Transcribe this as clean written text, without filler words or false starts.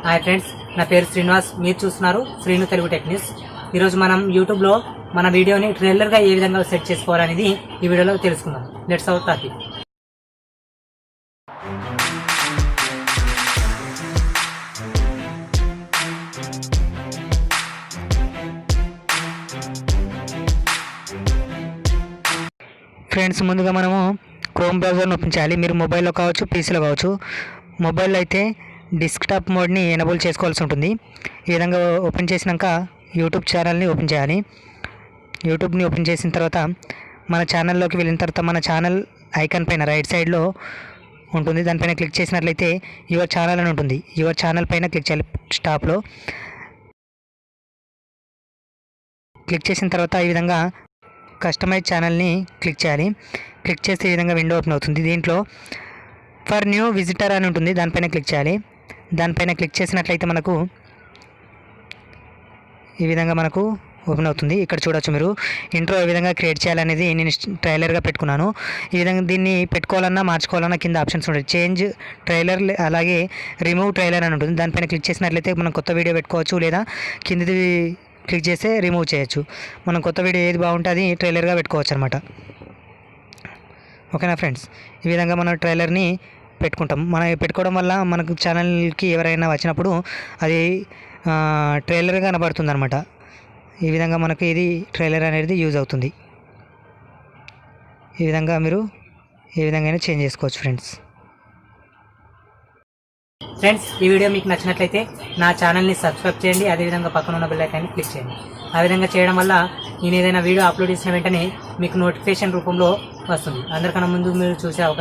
Hi friends, నా పేరు శ్రీనివాస్. మీరు చూస్తున్నారు శ్రీను తెలుగు టెక్ న్యూస్. ఈరోజు మనం యూట్యూబ్లో మన వీడియోని ట్రైలర్గా ఏ విధంగా సెట్ చేసుకోవాలనేది ఈ వీడియోలో తెలుసుకుందాం. Let's our topic. ఫ్రెండ్స్, ముందుగా మనము క్రోమ్ బ్రౌజర్ని ఓపెన్ చేయాలి. మీరు మొబైల్లో కావచ్చు, పీసీలో కావచ్చు. మొబైల్లో అయితే డెస్క్టాప్ మోడ్ని ఎనేబుల్ చేసుకోవాల్సి ఉంటుంది. ఈ విధంగా ఓపెన్ చేసినాక యూట్యూబ్ ఛానల్ని ఓపెన్ చేయాలి. యూట్యూబ్ని ఓపెన్ చేసిన తర్వాత మన ఛానల్లోకి వెళ్ళిన తర్వాత మన ఛానల్ ఐకాన్ పైన రైట్ సైడ్లో ఉంటుంది. దానిపైన క్లిక్ చేసినట్లయితే యువర్ ఛానల్ అని ఉంటుంది. యువర్ ఛానల్ పైన క్లిక్ చేయాలి. స్టాప్లో క్లిక్ చేసిన తర్వాత ఈ విధంగా కస్టమైజ్ ఛానల్ని క్లిక్ చేయాలి. క్లిక్ చేస్తే ఈ విధంగా విండో ఓపెన్ అవుతుంది. దీంట్లో ఫర్ న్యూ విజిటర్ అని ఉంటుంది. దానిపైన క్లిక్ చేయాలి. దానిపైన క్లిక్ చేసినట్లయితే మనకు ఈ విధంగా మనకు ఓపెన్ అవుతుంది. ఇక్కడ చూడొచ్చు మీరు ఇంట్రో ఏ విధంగా క్రియేట్ చేయాలనేది నేను ట్రైలర్గా పెట్టుకున్నాను. ఈ విధంగా దీన్ని పెట్టుకోవాలన్నా మార్చుకోవాలన్నా కింద ఆప్షన్స్ ఉంటాయి. చేంజ్ ట్రైలర్ అలాగే రిమూవ్ ట్రైలర్ అని ఉంటుంది. దానిపైన క్లిక్ చేసినట్లయితే మనం కొత్త వీడియో పెట్టుకోవచ్చు, లేదా కిందది క్లిక్ చేస్తే రిమూవ్ చేయొచ్చు. మనం కొత్త వీడియో ఏది బాగుంటుంది ట్రైలర్గా పెట్టుకోవచ్చు అనమాట. ఓకేనా ఫ్రెండ్స్, ఈ విధంగా మనం ట్రైలర్ని పెట్టుకుంటాం. మనం పెట్టుకోవడం వల్ల మనకు ఛానల్కి ఎవరైనా వచ్చినప్పుడు అది ట్రైలర్గా కనబడుతుంది అనమాట. ఈ విధంగా మనకు ఇది ట్రైలర్ అనేది యూజ్ అవుతుంది. ఈ విధంగా మీరు ఏ విధంగా చేంజ్ చేసుకోవచ్చు ఫ్రెండ్స్. ఈ వీడియో మీకు నచ్చినట్లయితే నా ఛానల్ని సబ్స్క్రైబ్ చేయండి. అదేవిధంగా పక్కన ఉన్న బెల్ ఐకాన్ని క్లిక్ చేయండి. ఆ విధంగా చేయడం వల్ల నేను ఏదైనా వీడియో అప్లోడ్ చేసిన వెంటనే మీకు నోటిఫికేషన్ రూపంలో వస్తుంది. అందరికన్నా ముందు మీరు చూసే అవకాశం